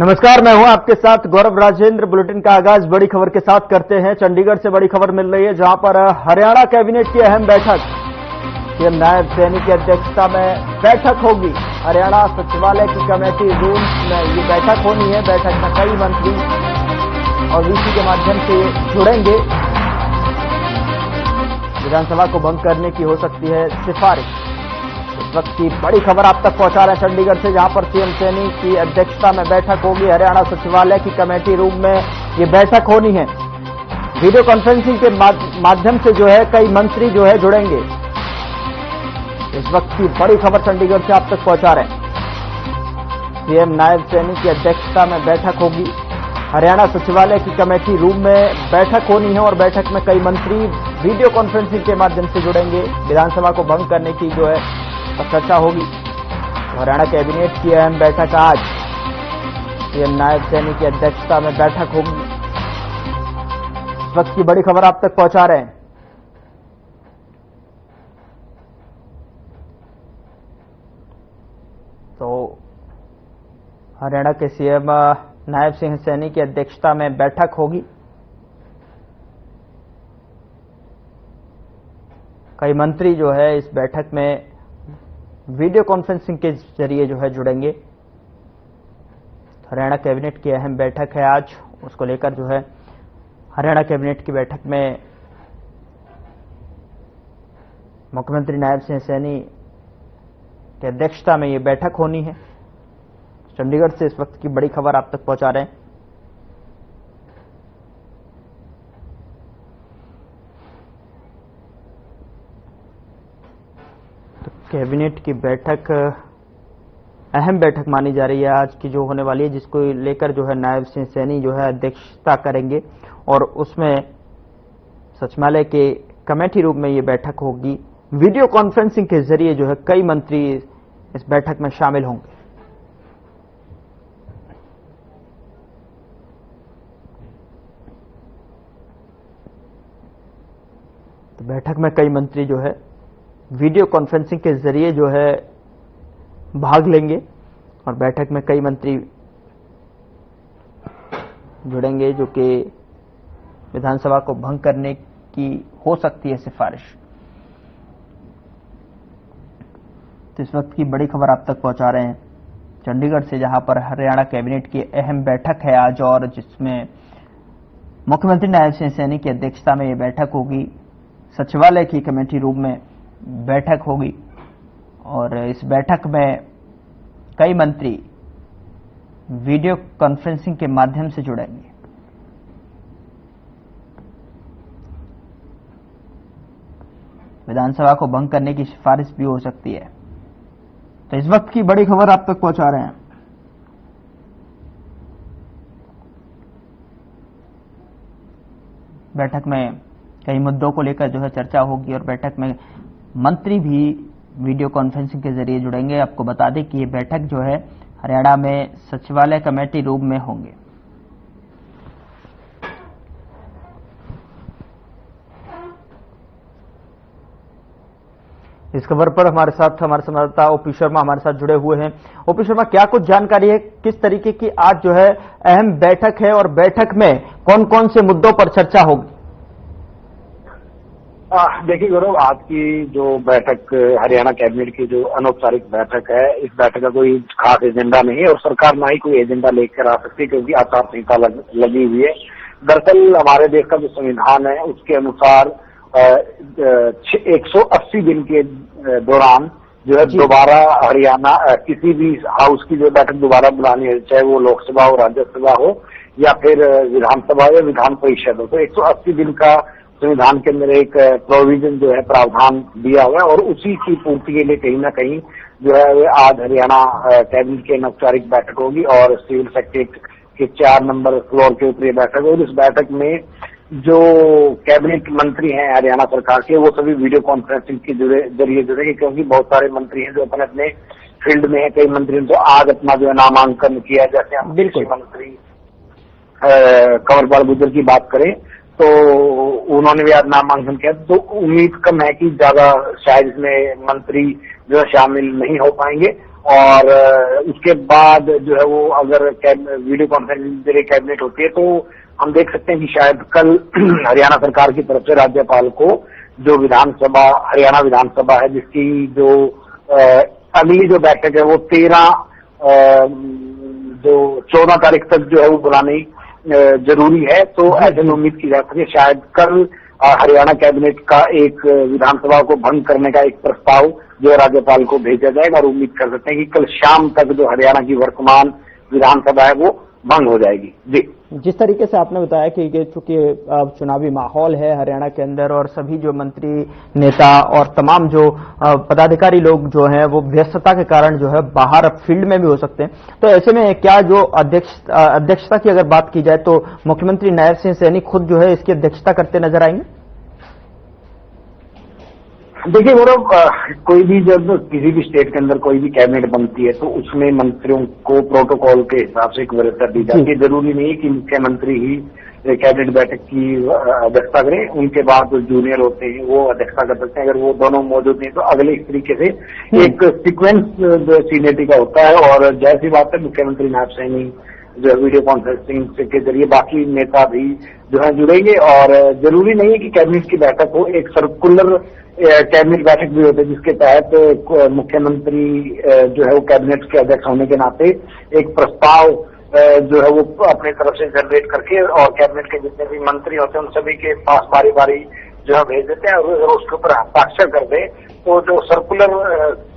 नमस्कार, मैं हूं आपके साथ गौरव राजेंद्र। बुलेटिन का आगाज बड़ी खबर के साथ करते हैं। चंडीगढ़ से बड़ी खबर मिल रही है, जहां पर हरियाणा कैबिनेट की अहम बैठक सीएम नायब सैनी की अध्यक्षता में बैठक होगी। हरियाणा सचिवालय की कमेटी रूम में ये बैठक होनी है। बैठक में कई मंत्री और वीसी के माध्यम से जुड़ेंगे। विधानसभा को भंग करने की हो सकती है सिफारिश। इस वक्त की बड़ी खबर आप तक पहुंचा रहे हैं चंडीगढ़ से, जहां पर सीएम सैनी की अध्यक्षता में बैठक होगी। हरियाणा सचिवालय की कमेटी रूम में ये बैठक होनी है। वीडियो कॉन्फ्रेंसिंग के माध्यम से जो है कई मंत्री जो है जुड़ेंगे। इस वक्त की बड़ी खबर चंडीगढ़ से आप तक पहुंचा रहे हैं। सीएम नायब सैनी की अध्यक्षता में बैठक होगी। हरियाणा सचिवालय की कमेटी रूम में बैठक होनी है और बैठक में कई मंत्री वीडियो कॉन्फ्रेंसिंग के माध्यम से जुड़ेंगे। विधानसभा को भंग करने की जो है चर्चा होगी। हरियाणा कैबिनेट की अहम बैठक आज सीएम नायब सैनी की अध्यक्षता में बैठक होगी। इस वक्त की बड़ी खबर आप तक पहुंचा रहे हैं। तो हरियाणा के सीएम नायब सिंह सैनी की अध्यक्षता में बैठक होगी। कई मंत्री जो है इस बैठक में वीडियो कॉन्फ्रेंसिंग के जरिए जो है जुड़ेंगे। हरियाणा कैबिनेट की अहम बैठक है आज, उसको लेकर जो है हरियाणा कैबिनेट की बैठक में मुख्यमंत्री नायब सिंह सैनी की अध्यक्षता में ये बैठक होनी है। चंडीगढ़ से इस वक्त की बड़ी खबर आप तक पहुंचा रहे हैं। कैबिनेट की बैठक अहम बैठक मानी जा रही है आज की जो होने वाली है, जिसको लेकर जो है नायब सिंह सैनी जो है अध्यक्षता करेंगे और उसमें सचिवालय के कमेटी रूम में ये बैठक होगी। वीडियो कॉन्फ्रेंसिंग के जरिए जो है कई मंत्री इस बैठक में शामिल होंगे। तो बैठक में कई मंत्री जो है वीडियो कॉन्फ्रेंसिंग के जरिए जो है भाग लेंगे और बैठक में कई मंत्री जुड़ेंगे, जो कि विधानसभा को भंग करने की हो सकती है सिफारिश। तो इस वक्त की बड़ी खबर आप तक पहुंचा रहे हैं चंडीगढ़ से, जहां पर हरियाणा कैबिनेट की अहम बैठक है आज और जिसमें मुख्यमंत्री नायब सिंह सैनी की अध्यक्षता में यह बैठक होगी। सचिवालय की कमेटी रूम में बैठक होगी और इस बैठक में कई मंत्री वीडियो कॉन्फ्रेंसिंग के माध्यम से जुड़ेंगे। विधानसभा को भंग करने की सिफारिश भी हो सकती है। तो इस वक्त की बड़ी खबर आप तक पहुंचा रहे हैं। बैठक में कई मुद्दों को लेकर जो है चर्चा होगी और बैठक में मंत्री भी वीडियो कॉन्फ्रेंसिंग के जरिए जुड़ेंगे। आपको बता दें कि ये बैठक जो है हरियाणा में सचिवालय कमेटी रूम में होंगे। इस खबर पर हमारे संवाददाता ओपी शर्मा हमारे साथ जुड़े हुए हैं। ओपी शर्मा, क्या कुछ जानकारी है, किस तरीके की आज जो है अहम बैठक है और बैठक में कौन कौन से मुद्दों पर चर्चा होगी? देखिए गौरव, आज की जो बैठक हरियाणा कैबिनेट की जो अनौपचारिक बैठक है, इस बैठक का कोई खास एजेंडा नहीं है और सरकार ना ही कोई एजेंडा लेकर आ सकती, क्योंकि आचार संहिता लगी हुई है। दरअसल हमारे देश का जो संविधान है उसके अनुसार 180 दिन के दौरान जो है दोबारा हरियाणा किसी भी हाउस की जो बैठक दोबारा बुलानी है, चाहे वो लोकसभा हो, राज्यसभा हो या फिर विधानसभा या विधान परिषद हो, तो 180 दिन का संविधान के अंदर एक प्रोविजन जो है प्रावधान दिया हुआ है और उसी की पूर्ति के लिए कहीं ना कहीं जो है आज हरियाणा कैबिनेट की अनौपचारिक बैठक होगी और सिविल सेक्रेटरीट के 4 नंबर फ्लोर के ऊपर बैठक होगी। इस बैठक में जो कैबिनेट मंत्री हैं हरियाणा सरकार के, वो सभी वीडियो कॉन्फ्रेंसिंग के जरिए जुड़ेंगे, क्योंकि बहुत सारे मंत्री हैं जो अपने अपने फील्ड में है। कई मंत्रियों ने तो आज अपना जो है नामांकन किया, जैसे हम कृषि मंत्री कंवरपाल गुर्जर की बात करें तो उन्होंने भी आज नामांकन किया। तो उम्मीद कम है कि ज्यादा शायद इसमें मंत्री जो है शामिल नहीं हो पाएंगे और उसके बाद जो है वो अगर वीडियो कॉन्फ्रेंसिंग के जरिए कैबिनेट होती है तो हम देख सकते हैं कि शायद कल हरियाणा सरकार की तरफ से राज्यपाल को जो विधानसभा हरियाणा विधानसभा है जिसकी जो अगली जो बैठक है वो 14 तारीख तक जो है वो बुलानी जरूरी है। तो ऐसे में उम्मीद की जा सकती है शायद कल हरियाणा कैबिनेट का एक विधानसभा को भंग करने का एक प्रस्ताव जो राज्यपाल को भेजा जाएगा और उम्मीद कर सकते हैं कि कल शाम तक जो हरियाणा की वर्तमान विधानसभा है वो भंग हो जाएगी। जी, जिस तरीके से आपने बताया कि ये चूंकि चुनावी माहौल है हरियाणा के अंदर और सभी जो मंत्री नेता और तमाम जो पदाधिकारी लोग जो हैं वो व्यस्तता के कारण जो है बाहर फील्ड में भी हो सकते हैं, तो ऐसे में क्या जो अध्यक्षता की अगर बात की जाए तो मुख्यमंत्री नायब सिंह सैनी खुद जो है इसकी अध्यक्षता करते नजर आएंगे? देखिए गौरव, कोई भी जब किसी भी स्टेट के अंदर कोई भी कैबिनेट बनती है तो उसमें मंत्रियों को प्रोटोकॉल के हिसाब से एक वरीयता दी जाती है। जरूरी नहीं है कि मुख्यमंत्री ही कैबिनेट बैठक की अध्यक्षता करें, उनके बाद जो जूनियर होते हैं वो अध्यक्षता कर सकते हैं। अगर वो दोनों मौजूद नहीं तो अगले इस तरीके से एक सीक्वेंस सीनियरिटी का होता है। और जाहिर सी बात है मुख्यमंत्री नायब सैनी जो वीडियो कॉन्फ्रेंसिंग के जरिए बाकी नेता भी जो है जुड़ेंगे। और जरूरी नहीं है कि कैबिनेट की बैठक हो, एक सर्कुलर कैबिनेट बैठक भी होती है जिसके तहत मुख्यमंत्री जो है वो कैबिनेट के अध्यक्ष होने के नाते एक प्रस्ताव जो है वो अपनी तरफ से जनरेट करके और कैबिनेट के जितने भी मंत्री होते हैं उन सभी के पास बारी बारी जो है भेज देते हैं। और अगर उसके ऊपर हस्ताक्षर कर दे तो जो सर्कुलर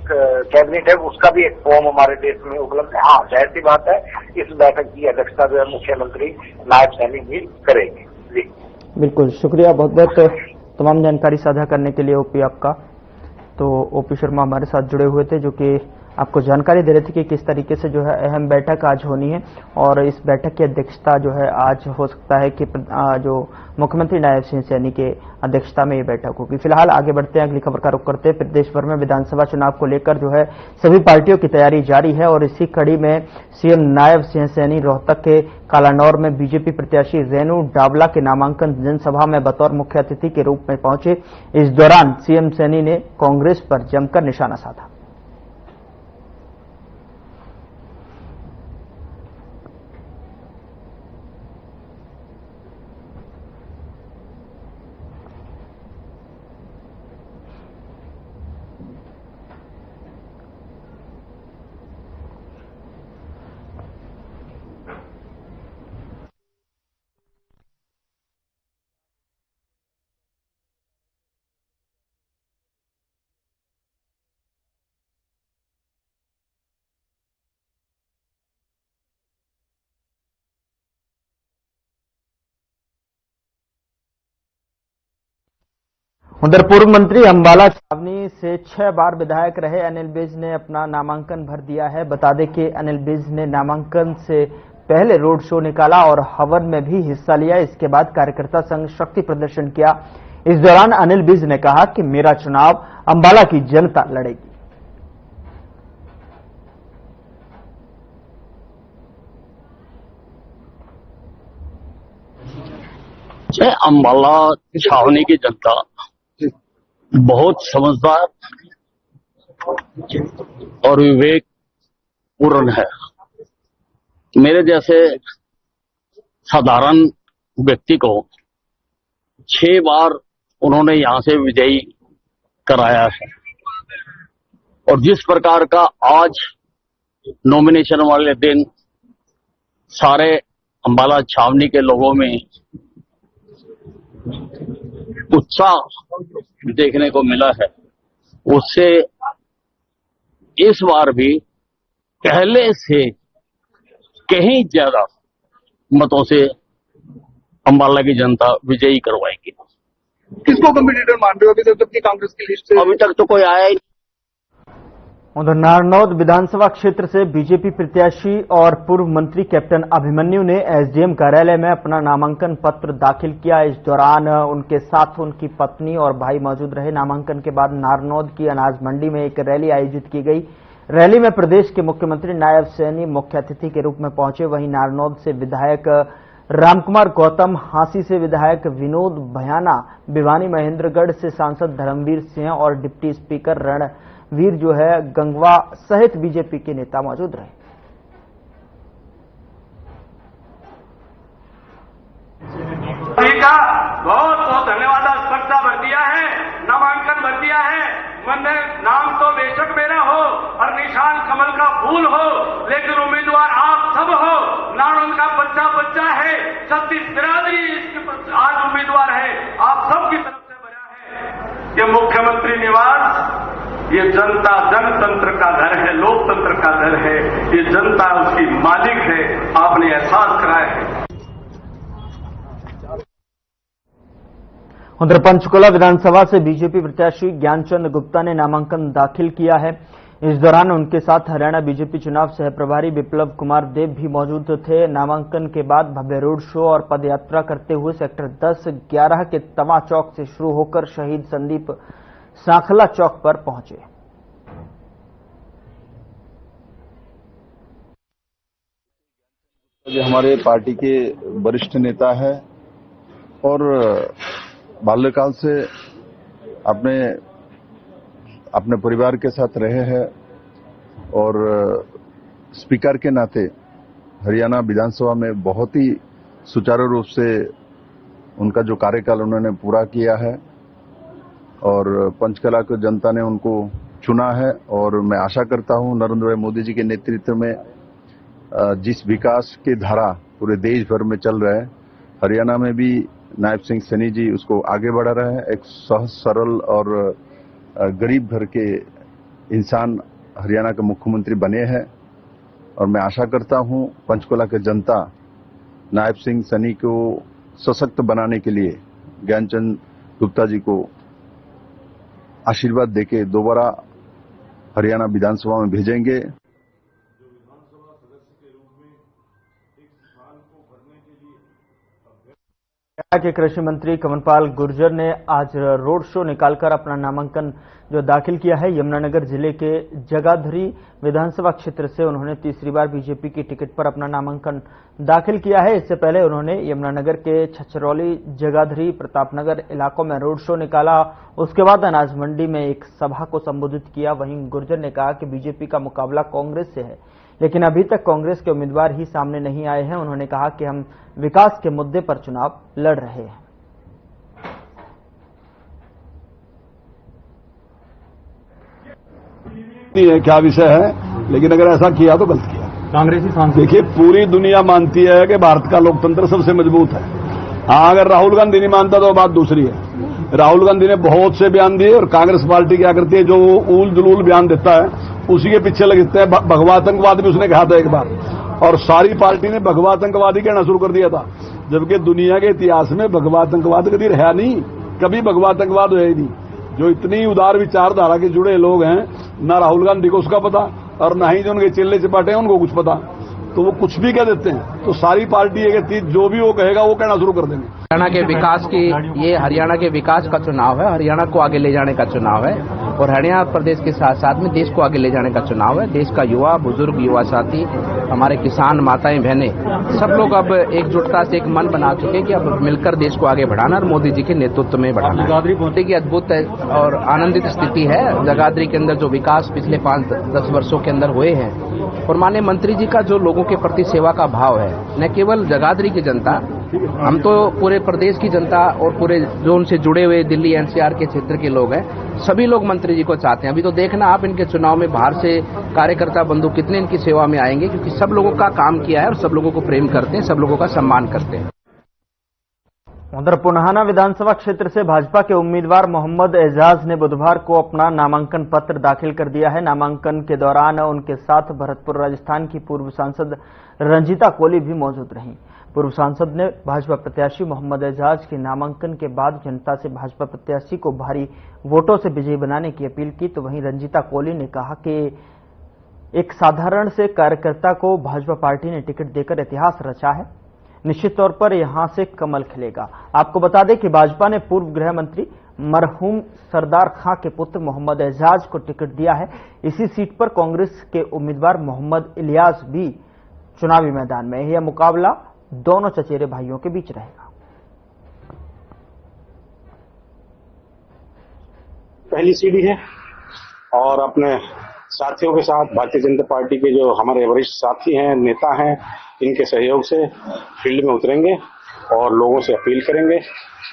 कैबिनेट है उसका भी एक फॉर्म हमारे देश में उपलब्ध है। हाँ, जाहिर सी बात है इस बैठक की अध्यक्षता जो है मुख्यमंत्री नायब सैनी भी करेंगे। जी बिल्कुल, शुक्रिया बहुत बहुत तमाम जानकारी साझा करने के लिए ओपी आपका। तो ओपी शर्मा हमारे साथ जुड़े हुए थे जो कि आपको जानकारी दे रहे थे कि किस तरीके से जो है अहम बैठक आज होनी है और इस बैठक की अध्यक्षता जो है आज हो सकता है कि जो मुख्यमंत्री नायब सिंह सैनी के अध्यक्षता में ये बैठक होगी। फिलहाल आगे बढ़ते हैं, अगली खबर का रुख करते हैं। प्रदेश भर में विधानसभा चुनाव को लेकर जो है सभी पार्टियों की तैयारी जारी है और इसी कड़ी में सीएम नायब सिंह सैनी रोहतक के कालानौर में बीजेपी प्रत्याशी रेणु डावला के नामांकन जनसभा में बतौर मुख्य अतिथि के रूप में पहुंचे। इस दौरान सीएम सैनी ने कांग्रेस पर जमकर निशाना साधा। उधर पूर्व मंत्री अंबाला छावनी से 6 बार विधायक रहे अनिल विज ने अपना नामांकन भर दिया है। बता दें कि अनिल विज ने नामांकन से पहले रोड शो निकाला और हवन में भी हिस्सा लिया। इसके बाद कार्यकर्ता संग शक्ति प्रदर्शन किया। इस दौरान अनिल विज ने कहा कि मेरा चुनाव अंबाला की जनता लड़ेगी। अंबाला छावनी की जनता बहुत समझदार और विवेक पूर्ण है। मेरे जैसे साधारण व्यक्ति को 6 बार उन्होंने यहां से विजयी कराया है और जिस प्रकार का आज नॉमिनेशन वाले दिन सारे अंबाला छावनी के लोगों में उत्साह देखने को मिला है, उससे इस बार भी पहले से कहीं ज्यादा मतों से अंबाला की जनता विजयी करवाएगी। किसको कम्पिटिटर मान रहे हो अभी तक की कांग्रेस की लिस्ट से? अभी तक तो कोई आया ही नहीं। उधर नारनौद विधानसभा क्षेत्र से बीजेपी प्रत्याशी और पूर्व मंत्री कैप्टन अभिमन्यु ने एसडीएम कार्यालय में अपना नामांकन पत्र दाखिल किया। इस दौरान उनके साथ उनकी पत्नी और भाई मौजूद रहे। नामांकन के बाद नारनौद की अनाज मंडी में एक रैली आयोजित की गई। रैली में प्रदेश के मुख्यमंत्री नायब सैनी मुख्य अतिथि के रूप में पहुंचे। वहीं नारनौद से विधायक रामकुमार गौतम, हांसी से विधायक विनोद भयाना, भिवानी महेंद्रगढ़ से सांसद धर्मवीर सिंह और डिप्टी स्पीकर वीर जो है गंगवा सहित बीजेपी के नेता मौजूद रहे। का बहुत बहुत धन्यवाद। स्पर्धा भर दिया है, नामांकन भर दिया है। मैंने नाम तो बेशक मेरा हो और निशान कमल का फूल हो, लेकिन उम्मीदवार आप सब हो। नारायण का बच्चा बच्चा है, 36 बिरादरी आज उम्मीदवार है, आप सबकी तरफ से बना है। ये मुख्यमंत्री निवास ये जनता जनतंत्र का घर है, लोकतंत्र का घर है। ये जनता उसकी मालिक है, आपने एहसास कराया है। उधर पंचकुला विधानसभा से बीजेपी प्रत्याशी ज्ञानचंद गुप्ता ने नामांकन दाखिल किया है। इस दौरान उनके साथ हरियाणा बीजेपी चुनाव सह प्रभारी विप्लव कुमार देव भी मौजूद थे। नामांकन के बाद भव्य रोड शो और पदयात्रा करते हुए सेक्टर 10-11 के तवा चौक से शुरू होकर शहीद संदीप सांखला चौक पर पहुंचे। हमारे पार्टी के वरिष्ठ नेता है और बाल्यकाल से अपने परिवार के साथ रहे हैं और स्पीकर के नाते हरियाणा विधानसभा में बहुत ही सुचारू रूप से उनका जो कार्यकाल उन्होंने पूरा किया है और पंचकला की जनता ने उनको चुना है। और मैं आशा करता हूं नरेंद्र भाई मोदी जी के नेतृत्व में जिस विकास की धारा पूरे देश भर में चल रहा है, हरियाणा में भी नायब सिंह सैनी जी उसको आगे बढ़ा रहे हैं। एक सहज सरल और गरीब घर के इंसान हरियाणा के मुख्यमंत्री बने हैं और मैं आशा करता हूं पंचकुला की जनता नायब सिंह सैनी को सशक्त बनाने के लिए ज्ञानचंद गुप्ता जी को आशीर्वाद देके दोबारा हरियाणा विधानसभा में भेजेंगे। हरियाणा के कृषि मंत्री कमलपाल गुर्जर ने आज रोड शो निकालकर अपना नामांकन जो दाखिल किया है। यमुनानगर जिले के जगाधरी विधानसभा क्षेत्र से उन्होंने तीसरी बार बीजेपी की टिकट पर अपना नामांकन दाखिल किया है। इससे पहले उन्होंने यमुनानगर के छछरौली, जगाधरी, प्रतापनगर इलाकों में रोड शो निकाला। उसके बाद अनाज मंडी में एक सभा को संबोधित किया। वहीं गुर्जर ने कहा कि बीजेपी का मुकाबला कांग्रेस से है, लेकिन अभी तक कांग्रेस के उम्मीदवार ही सामने नहीं आए हैं। उन्होंने कहा कि हम विकास के मुद्दे पर चुनाव लड़ रहे हैं। क्या विषय है, लेकिन अगर ऐसा किया तो गलत किया। कांग्रेसी सांसद देखिए, पूरी दुनिया मानती है कि भारत का लोकतंत्र सबसे मजबूत है। हाँ, अगर राहुल गांधी नहीं मानता तो बात दूसरी है। राहुल गांधी ने बहुत से बयान दिए और कांग्रेस पार्टी क्या करती है, जो ऊल जुलूल बयान देता है उसी के पीछे लगते हैं। भगवा आतंकवाद भी उसने कहा था एक बार, और सारी पार्टी ने भगवा आतंकवादी कहना शुरू कर दिया था, जबकि दुनिया के इतिहास में भगवा आतंकवाद कभी रहा नहीं, कभी भगवा आतंकवाद हुआ ही नहीं। जो इतनी उदार विचारधारा के जुड़े लोग हैं, ना राहुल गांधी को उसका पता और ना ही जो उनके चेले चपाटे हैं उनको कुछ पता, तो वो कुछ भी कह देते हैं। तो सारी पार्टी है जो भी वो कहेगा वो कहना शुरू कर देंगे। हरियाणा के विकास की, ये हरियाणा के विकास का चुनाव है, हरियाणा को आगे ले जाने का चुनाव है और हरियाणा प्रदेश के साथ साथ में देश को आगे ले जाने का चुनाव है। देश का युवा, बुजुर्ग, युवा साथी, हमारे किसान, माताएं, बहनें, सब लोग अब एकजुटता से एक मन बना चुके कि अब मिलकर देश को आगे बढ़ाना और मोदी जी के नेतृत्व में बढ़ाना। जगाधरी की अद्भुत और आनंदित स्थिति है। जगाधरी के अंदर जो विकास पिछले 5-10 वर्षों के अंदर हुए हैं और माननीय मंत्री जी का जो लोगों के प्रति सेवा का भाव है, न केवल जगाधरी की जनता, हम तो पूरे प्रदेश की जनता और पूरे जो उनसे जुड़े हुए दिल्ली एनसीआर के क्षेत्र के लोग हैं, सभी लोग मंत्री जी को चाहते हैं। अभी तो देखना आप इनके चुनाव में बाहर से कार्यकर्ता बंधु कितने इनकी सेवा में आएंगे, क्योंकि सब लोगों का काम किया है और सब लोगों को प्रेम करते हैं, सब लोगों का सम्मान करते हैं। उधर पुन्हाना विधानसभा क्षेत्र से भाजपा के उम्मीदवार मोहम्मद एजाज ने बुधवार को अपना नामांकन पत्र दाखिल कर दिया है। नामांकन के दौरान उनके साथ भरतपुर राजस्थान की पूर्व सांसद रंजीता कोली भी मौजूद रहीं। पूर्व सांसद ने भाजपा प्रत्याशी मोहम्मद एजाज के नामांकन के बाद जनता से भाजपा प्रत्याशी को भारी वोटों से विजयी बनाने की अपील की। तो वहीं रंजीता कोली ने कहा कि एक साधारण से कार्यकर्ता को भाजपा पार्टी ने टिकट देकर इतिहास रचा है, निश्चित तौर पर यहां से कमल खिलेगा। आपको बता दें कि भाजपा ने पूर्व गृह मंत्री मरहूम सरदार खां के पुत्र मोहम्मद एजाज को टिकट दिया है। इसी सीट पर कांग्रेस के उम्मीदवार मोहम्मद इलियास भी चुनावी मैदान में। यह मुकाबला दोनों चचेरे भाइयों के बीच रहेगा। पहली सीढ़ी है और अपने साथियों के साथ भारतीय जनता पार्टी के जो हमारे वरिष्ठ साथी हैं, नेता हैं, इनके सहयोग से फील्ड में उतरेंगे और लोगों से अपील करेंगे।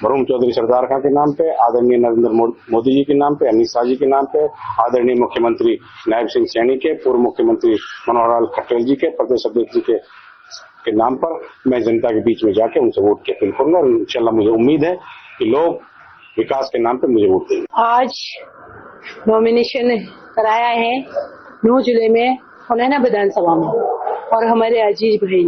वरुण चौधरी सरदार खां के नाम पे, आदरणीय नरेंद्र मोदी जी के नाम पे, अमित शाह जी के नाम पे, आदरणीय मुख्यमंत्री नायब सिंह सैनी के, पूर्व मुख्यमंत्री मनोहर लाल खट्टर जी के, प्रदेश अध्यक्ष जी के नाम पर मैं जनता के बीच में जाके उनसे वोट की अपील करूंगा और इंशाल्लाह मुझे उम्मीद है कि लोग विकास के नाम पे मुझे वोट देंगे। आज नॉमिनेशन कराया है नूह जिले में उन्होंने विधानसभा में, और हमारे अजीज भाई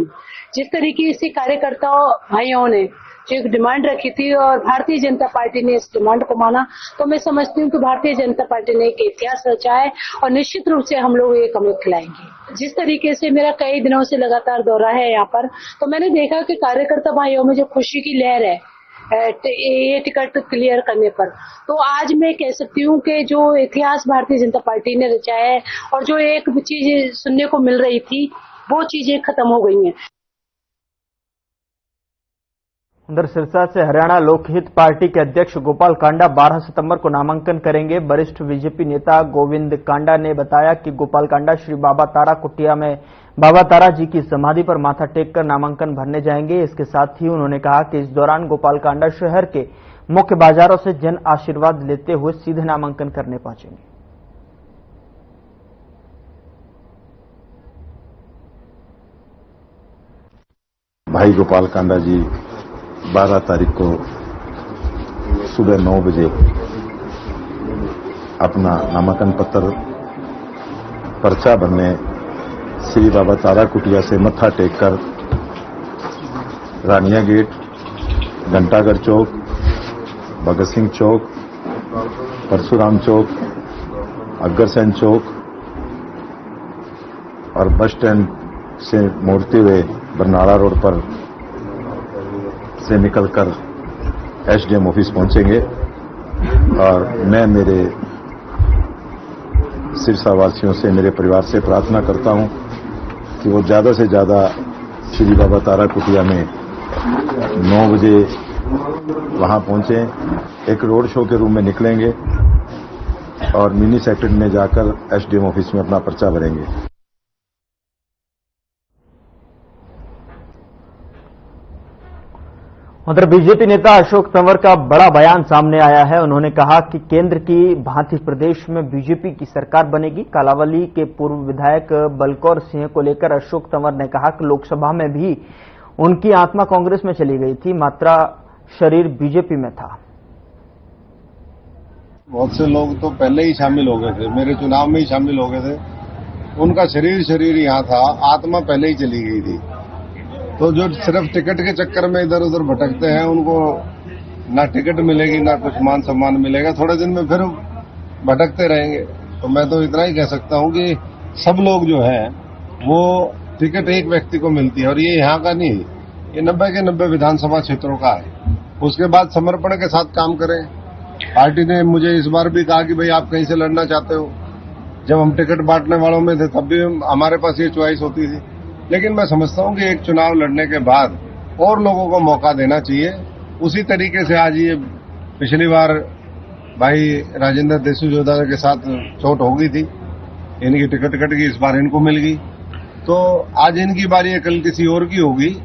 जिस तरीके से कार्यकर्ताओं भाइयों ने जो एक डिमांड रखी थी और भारतीय जनता पार्टी ने इस डिमांड को माना, तो मैं समझती हूँ कि भारतीय जनता पार्टी ने एक इतिहास रचा है और निश्चित रूप से हम लोग ये अमृत खिलाएंगे। जिस तरीके से मेरा कई दिनों से लगातार दौरा है यहाँ पर, तो मैंने देखा कि कार्यकर्ता भाइयों में जो खुशी की लहर है ये टिकट क्लियर करने पर, तो आज मैं कह सकती हूँ कि जो इतिहास भारतीय जनता पार्टी ने रचा है और जो एक चीज सुनने को मिल रही थी वो चीजें खत्म हो गई हैं। उधर सिरसा से हरियाणा लोकहित पार्टी के अध्यक्ष गोपाल कांडा 12 सितंबर को नामांकन करेंगे। वरिष्ठ बीजेपी नेता गोविंद कांडा ने बताया कि गोपाल कांडा श्री बाबा तारा कुटिया में बाबा तारा जी की समाधि पर माथा टेककर नामांकन भरने जाएंगे। इसके साथ ही उन्होंने कहा कि इस दौरान गोपाल कांडा शहर के मुख्य बाजारों से जन आशीर्वाद लेते हुए सीधे नामांकन करने पहुंचेंगे। भाई गोपाल कांडा जी 12 तारीख को सुबह 9 बजे अपना नामांकन पत्र पर्चा भरने श्री बाबा तारा कुटिया से मत्था टेककर रानिया गेट, घंटाघर चौक, भगत सिंह चौक, परशुराम चौक, अग्रसेन चौक और बस स्टैंड से मोड़ते हुए बरनाला रोड पर से निकलकर एसडीएम ऑफिस पहुंचेंगे। और मैं मेरे सिरसा वासियों से, मेरे परिवार से प्रार्थना करता हूं कि वो ज्यादा से ज्यादा श्री बाबा तारा कुटिया में 9 बजे वहां पहुंचे। एक रोड शो के रूप में निकलेंगे और मिनी सेक्रेटरी में जाकर एसडीएम ऑफिस में अपना पर्चा भरेंगे। उधर बीजेपी नेता अशोक तंवर का बड़ा बयान सामने आया है। उन्होंने कहा कि केंद्र की भांति प्रदेश में बीजेपी की सरकार बनेगी। कालावली के पूर्व विधायक बलकौर सिंह को लेकर अशोक तंवर ने कहा कि लोकसभा में भी उनकी आत्मा कांग्रेस में चली गई थी, मात्र शरीर बीजेपी में था। बहुत से लोग तो पहले ही शामिल हो गए थे, मेरे चुनाव में ही शामिल हो गए थे। उनका शरीर यहाँ था, आत्मा पहले ही चली गई थी। तो जो सिर्फ टिकट के चक्कर में इधर उधर भटकते हैं, उनको ना टिकट मिलेगी ना कुछ मान सम्मान मिलेगा, थोड़े दिन में फिर भटकते रहेंगे। तो मैं तो इतना ही कह सकता हूं कि सब लोग जो है वो टिकट एक व्यक्ति को मिलती है और ये यहाँ का नहीं, ये 90 के 90 विधानसभा क्षेत्रों का है। उसके बाद समर्पण के साथ काम करें। पार्टी ने मुझे इस बार भी कहा कि भाई आप कहीं से लड़ना चाहते हो। जब हम टिकट बांटने वालों में थे तब भी हमारे पास ये चॉइस होती थी, लेकिन मैं समझता हूं कि एक चुनाव लड़ने के बाद और लोगों को मौका देना चाहिए। उसी तरीके से आज ये पिछली बार भाई राजेंद्र देसूजोधा के साथ चोट हो गई थी, इनकी टिकट कट गई, इस बार इनको मिल गई, तो आज इनकी बारी है, कल किसी और की होगी।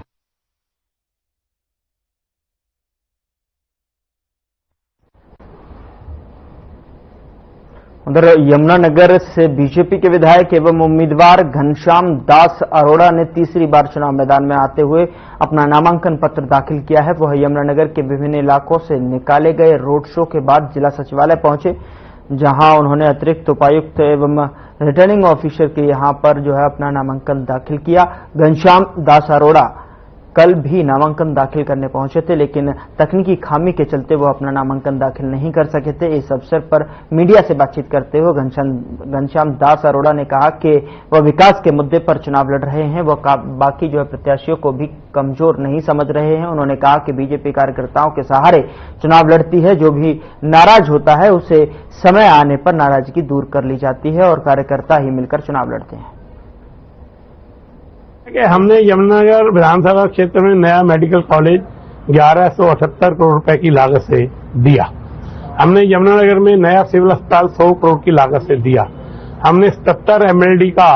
उधर यमुनानगर से बीजेपी के विधायक एवं उम्मीदवार घनश्याम दास अरोड़ा ने तीसरी बार चुनाव मैदान में आते हुए अपना नामांकन पत्र दाखिल किया है। वह यमुनानगर के विभिन्न इलाकों से निकाले गए रोड शो के बाद जिला सचिवालय पहुंचे, जहां उन्होंने अतिरिक्त उपायुक्त एवं रिटर्निंग ऑफिसर के यहां पर जो है अपना नामांकन दाखिल किया। घनश्याम दास अरोड़ा कल भी नामांकन दाखिल करने पहुंचे थे, लेकिन तकनीकी खामी के चलते वो अपना नामांकन दाखिल नहीं कर सके थे। इस अवसर पर मीडिया से बातचीत करते हुए घनश्याम दास अरोड़ा ने कहा कि वह विकास के मुद्दे पर चुनाव लड़ रहे हैं, वह बाकी जो है प्रत्याशियों को भी कमजोर नहीं समझ रहे हैं। उन्होंने कहा कि बीजेपी कार्यकर्ताओं के सहारे चुनाव लड़ती है, जो भी नाराज होता है उसे समय आने पर नाराजगी दूर कर ली जाती है और कार्यकर्ता ही मिलकर चुनाव लड़ते हैं। कि हमने यमुनानगर विधानसभा क्षेत्र में नया मेडिकल कॉलेज 1178 करोड़ रुपए की लागत से दिया। हमने यमुनानगर में नया सिविल अस्पताल 100 करोड़ की लागत से दिया। हमने 77 MLD का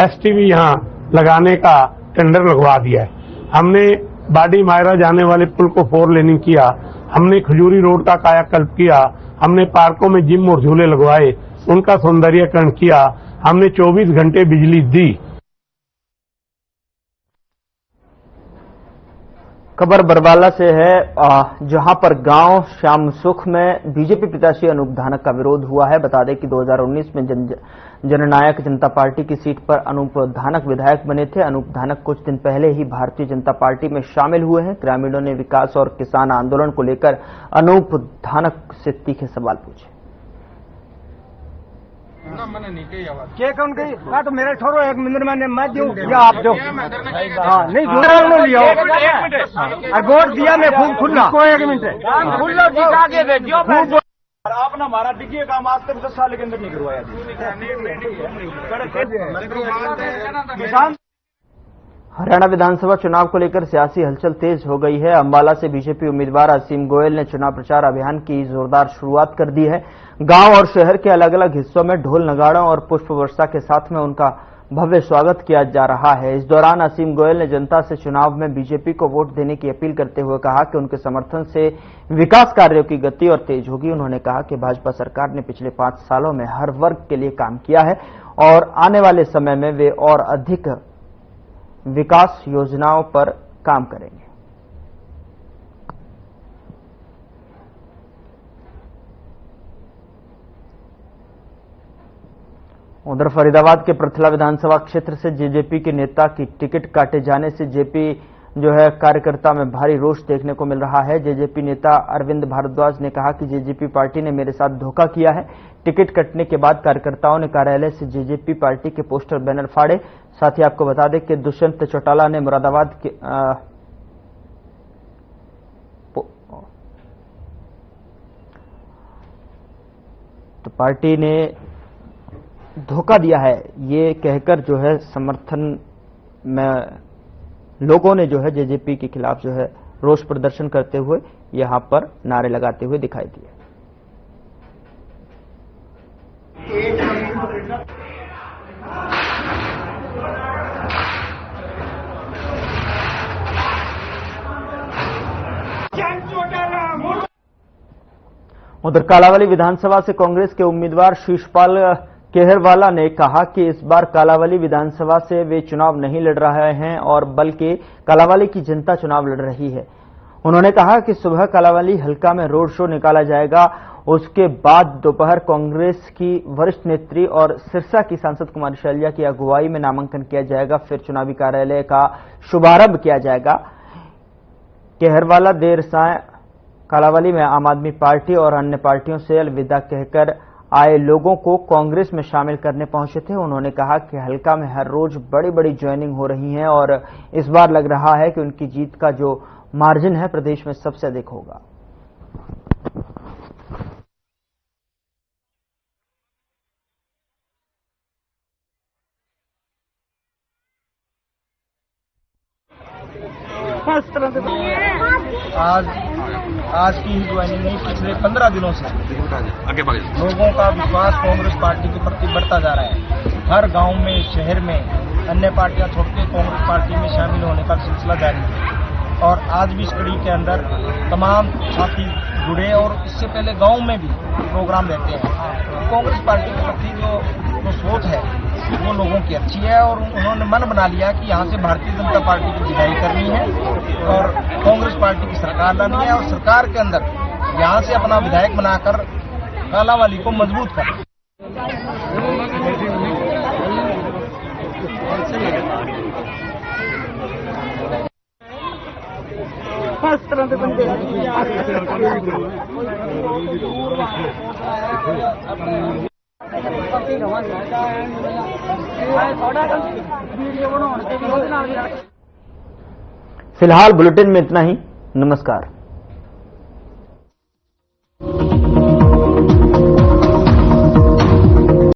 STV यहाँ लगाने का टेंडर लगवा दिया है। हमने बाडी मायरा जाने वाले पुल को 4 लेनिंग किया। हमने खजूरी रोड का कायाकल्प किया। हमने पार्कों में जिम और झूले लगवाए, उनका सौंदर्यीकरण किया। हमने 24 घंटे बिजली दी। खबर बरवाला से है, जहां पर गांव श्याम सुख में बीजेपी प्रत्याशी अनूप धानक का विरोध हुआ है। बता दें कि 2019 में जननायक जनता पार्टी की सीट पर अनूप धानक विधायक बने थे। अनूप धानक कुछ दिन पहले ही भारतीय जनता पार्टी में शामिल हुए हैं। ग्रामीणों ने विकास और किसान आंदोलन को लेकर अनूप धानक से तीखे सवाल पूछे। क्या कौन गई? तो मेरा छोरो 1 मिनट में मैं दूं या आप दो? हाँ नहीं दूसरा लियो। वोट दिया मैं खूब खुला को 1 मिनट खुला जिता के भेजियो। आपने हमारा डिग्गी काम आज तक 10 साल के अंदर नहीं करवाया। हरियाणा विधानसभा चुनाव को लेकर सियासी हलचल तेज हो गई है। अंबाला से बीजेपी उम्मीदवार असीम गोयल ने चुनाव प्रचार अभियान की जोरदार शुरुआत कर दी है। गांव और शहर के अलग अलग हिस्सों में ढोल नगाड़ों और पुष्प वर्षा के साथ में उनका भव्य स्वागत किया जा रहा है। इस दौरान असीम गोयल ने जनता से चुनाव में बीजेपी को वोट देने की अपील करते हुए कहा कि उनके समर्थन से विकास कार्यों की गति और तेज होगी। उन्होंने कहा कि भाजपा सरकार ने पिछले 5 सालों में हर वर्ग के लिए काम किया है और आने वाले समय में वे और अधिक विकास योजनाओं पर काम करेंगे। उधर फरीदाबाद के पृथला विधानसभा क्षेत्र से जेजेपी के नेता की टिकट काटे जाने से जेपी कार्यकर्ता में भारी रोष देखने को मिल रहा है। जेजेपी नेता अरविंद भारद्वाज ने कहा कि जेजेपी पार्टी ने मेरे साथ धोखा किया है। टिकट कटने के बाद कार्यकर्ताओं ने कार्यालय से जेजेपी पार्टी के पोस्टर बैनर फाड़े। साथ ही आपको बता दें कि दुष्यंत चौटाला ने मुरादाबाद के तो पार्टी ने धोखा दिया है, ये कहकर समर्थन में लोगों ने जेजेपी के खिलाफ रोष प्रदर्शन करते हुए यहां पर नारे लगाते हुए दिखाई दिए। उधर कालावली विधानसभा से कांग्रेस के उम्मीदवार शीशपाल केहरवाला ने कहा कि इस बार कालावली विधानसभा से वे चुनाव नहीं लड़ रहे हैं और बल्कि कालावली की जनता चुनाव लड़ रही है। उन्होंने कहा कि सुबह कालावली हल्का में रोड शो निकाला जाएगा, उसके बाद दोपहर कांग्रेस की वरिष्ठ नेत्री और सिरसा की सांसद कुमारी शैलजा की अगुवाई में नामांकन किया जाएगा, फिर चुनावी कार्यालय का शुभारंभ किया जाएगा। केहरवाला देर सायं कालावली में आम आदमी पार्टी और अन्य पार्टियों से अलविदा कहकर आए लोगों को कांग्रेस में शामिल करने पहुंचे थे। उन्होंने कहा कि हल्का में हर रोज बड़ी बड़ी ज्वाइनिंग हो रही है और इस बार लग रहा है कि उनकी जीत का जो मार्जिन है प्रदेश में सबसे अधिक होगा। आज की ही ज्वाइनिंग नहीं, पिछले 15 दिनों से लोगों का विश्वास कांग्रेस पार्टी के प्रति बढ़ता जा रहा है। हर गांव में, शहर में अन्य पार्टियां छोड़कर कांग्रेस पार्टी में शामिल होने का सिलसिला जारी है और आज भी इस कड़ी के अंदर तमाम साथी जुड़े और इससे पहले गांव में भी प्रोग्राम रहते हैं। कांग्रेस पार्टी के प्रति जो सोच है वो लोगों की अच्छी है और उन्होंने मन बना लिया कि यहाँ से भारतीय जनता पार्टी की विदाई करनी है और कांग्रेस पार्टी की सरकार लानी है और सरकार के अंदर यहाँ से अपना विधायक बनाकर कालावली को मजबूत करना। फिलहाल बुलेटिन में इतना ही। नमस्कार।